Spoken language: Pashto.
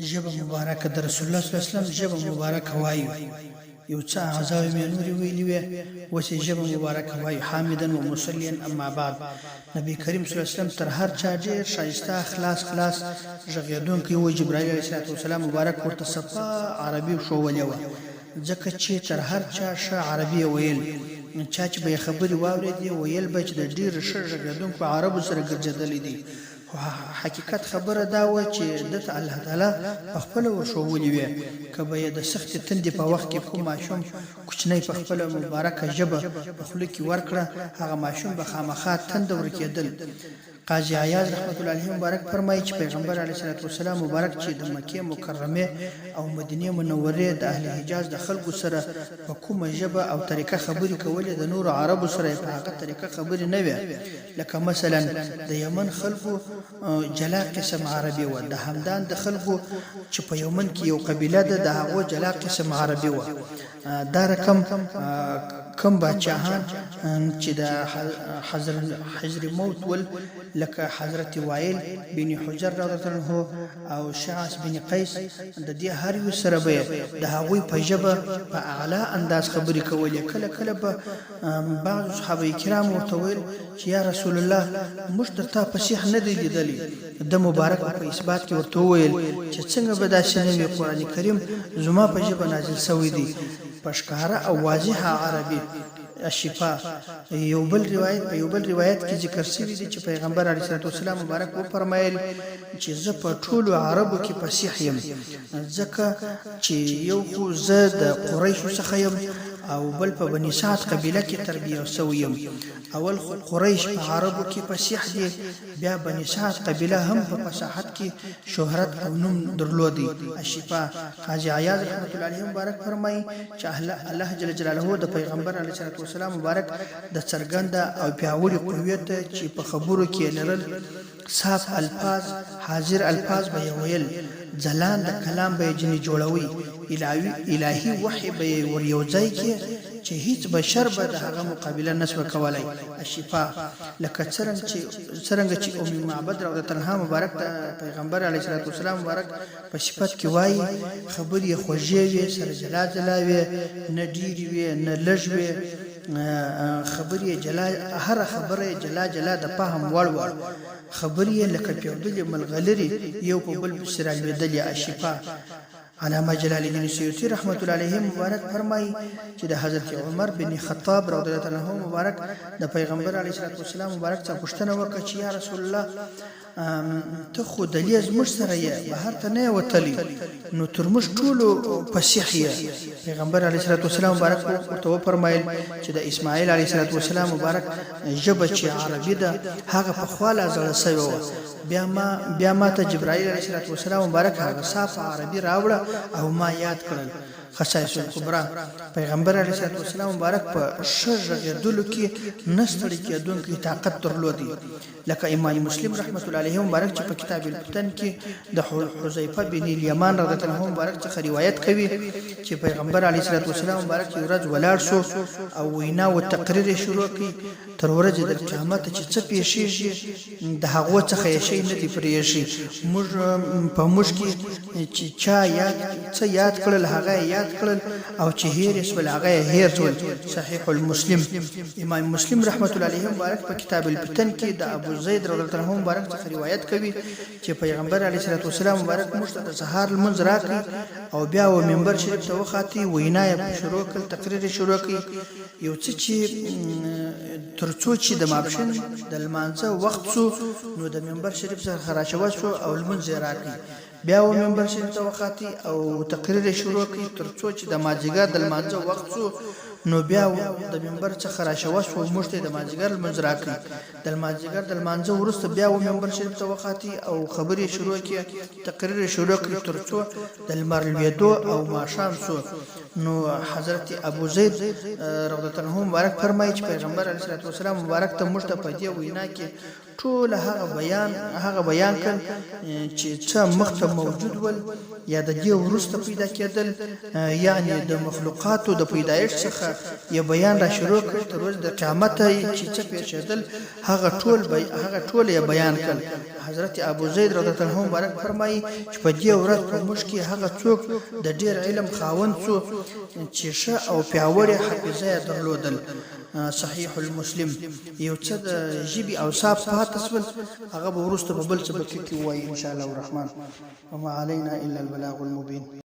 ژبه مبارکه د رسول الله صلی الله علیه وسلم ژبه مبارکه وایو یو څه اعزاوی مې نورې ویلي وې اوس یې ژبه مبارکه وایو حامدا و مصلیا اما بعد نبی کریم صلی الله علیه وسلم تر هر چا ډېر ښایسته خلاص غږېدونکی و جبرائیل علیه السلام مبارک ورته صفا عربي ښوولې وه ځکه چې تر هر چا ښه عربي ویل چا چې به یې خبرې واورېدې ویل به چې د ډېرو ښه غږېدونکو عربو سره ګرځېدلی دي حقیقت خبره دا و چې دته الله تعالی په خپل ورښولې وي که به یې د سختې تندې په وخت کې کوم ماشوم کوچنی په خپله مبارکه ژبه په خوله کې ورکړه هغه ماشوم به خامخا تنده ورکېدل قاضي عیاض رحمت الله علیه مبارک فرمایي چې پیغمبر علیه الصلاه والسلام مبارک چې د مکې مکرمه او مدینه منورې د اهل حجاز د خلکو سره په کومه ژبه او طریقه خبرې کولې د نور عربو سره په هغه طریقه خبرې نه وي لکه مثلا د یمن خلکو جلا قسم عربي و د همدان د خلکو چې په یمن کې یو قبیله ده د هغو جلا قسم عربي و دا رقم کم بادشاهان چې د حضر موت ول لکه حضرت وائل بن حجر رضی الله عنه او شعث بن قیس د دې هر یو سره به د هغوی په ژبه په اعلی انداز خبرې کولې کله به بعض صحابه کرام ورته ویل چې یا رسول الله موږ درته فصیح نه دی لیدلی د مبارک په اثبات کې ورته ویل چې څنګه به داسې نه وي قرآن کریم زما په ژبه نازل شوی دی پښکاره او واضحه عربي الشفاء یو بل روایت کې ذکر شوی دی چې پیغمبر علیه السلام مبارک و فرمایل چې زه په ټولو عربو کې فصیح یم ځکه چې یو خو زه د قریشو څخه یم او بل په بني سعد قبیله کې تربیه شوی یم اول خو قریش په عربو کې فصیح دي بیا بني سعد قبیله هم په فصاحت کې شهرت او نوم درلودي الشفاء قاضي عیاض رحمت الله علیه مبارک فرمایي چې الله جل جلاله د پیغمبر علیه السلام مبارک د څرګنده او پیاوړي قوت چې په خبرو کې لرل صاف الفاظ حاضر الفاظ به ویل ځلان د کلام به جنې جوړوي الهي وحي به ور یو ځای کې چې هیڅ بشر به د هغه مقابله نشو کولای الشفاء لکه څرنګه چې ام معبد رضی الله عنها مبارک د پیغمبر علیه السلام مبارک په صفت کې وایي خبرې خوږې وي سره جلا وي نه ډېرې وي نه لږ وي خبرې هر خبره جلا د فهم وړ خبرې لکه پیوندلې ملغلري یو په بل سره لویدلې الشفاء علامه جلال الدین سیوطی رحمت الله علیه مبارک فرمایي چې د حضرت عمر بن خطاب رضی الله عنه مبارک د پیغمبر علیه السلام مبارک څخه پوښتنه وکړه چې یا رسول الله ته خو دلیه زموږ سره یې بهر ته نه وتلی نو تر موږ ټولو فصیح یې پیغمبر علیه السلام مبارک ورته وفرمایل چې د اسماعیل علیه السلام مبارک ژبه چې عربي ده هغه پخوا لا زړه سوې وه بیا ما ته جبرائیل علیه السلام مبارک هغه صاف عربي راوړه او ما یاد کړل خصائص الکبرى پیغمبر علیه السلام مبارک په ښه غږېدلو کې نه ستړي کېدونکی طاقت درلودی لکه امام مسلم رحمت الله علیه مبارک چې په کتاب الفتن کې د حذیفه بن الیمان رضی الله عنه مبارک څخه روایت کوي چې پیغمبر علیه السلام مبارک یو ورځ ولاړ شو او وینا او تقریر شروع کړي تر ورځې د قیامت چې څه پیښیږي د هغو څخه یې شی نه دی پرېښی موږ په موږ کې چې چا یاد کړل هغه یاد کړل او چې هیر اسول هغه هیر ټول صحیح المسلم امام مسلم رحمت الله علیه مبارک په کتاب الفتن کې د ابو زید رضی الله عنه مبارک څخه روایت کوي چې پیغمبر علیه السلام مبارک موږ ته د سهار لمونځ راکړي او بیا و منبر شریف ته وخاطي وینا یې شروع کړ تقریر شروع کړي یو څه چې ترڅو چې د ماپښین د لمانځه وخت شو نو د منبر شریف څخه خراشوه شو او لمونځ یې راکړي بیا و منبر شریف ته وخاطي او تقریر شروع کړي ترڅو چې د مازدیګر د لمانځه وخت شو نو بیا د منبر څخه راشوه شو موږ ته د مازدیګر لمونځ راکړي د مازدیګر د لمانځه وروسته بیا و منبر شریف ته وخاطي او خبرې شروع کړي تقریر شروع کړي ترڅو د لمر لوېدو او ماښام شو نو حضرت ابو زید رضی الله عنه مبارک فرمایي چې پیغمبر علیه السلام مبارک ته موږ ته په دې وینا کې ټول هغه بیان کړ چې څه مخته موجود ول یا د دې وروسته پیدا کېدل یعنی د مخلوقاتو د پیدایښت څخه یو بیان را شروع کړ تر ورځې د قیامت چې څه پیښېدل هغه ټول یې بیان کړل. حضرت ابو زید رضی الله عنه مبارک فرمایي چې په دې ورځ په موږ کې هغه څوک د ډېر علم خاوند څو چې ښه او پیاوړې حافظه یې درلودل. صحیح المسلم. یو څه د ژبې اوصاف پاتې شول هغه به وروسته په بل څه کې وایي ان شاء الله الرحمن. وما علينا الا البلاغ المبين.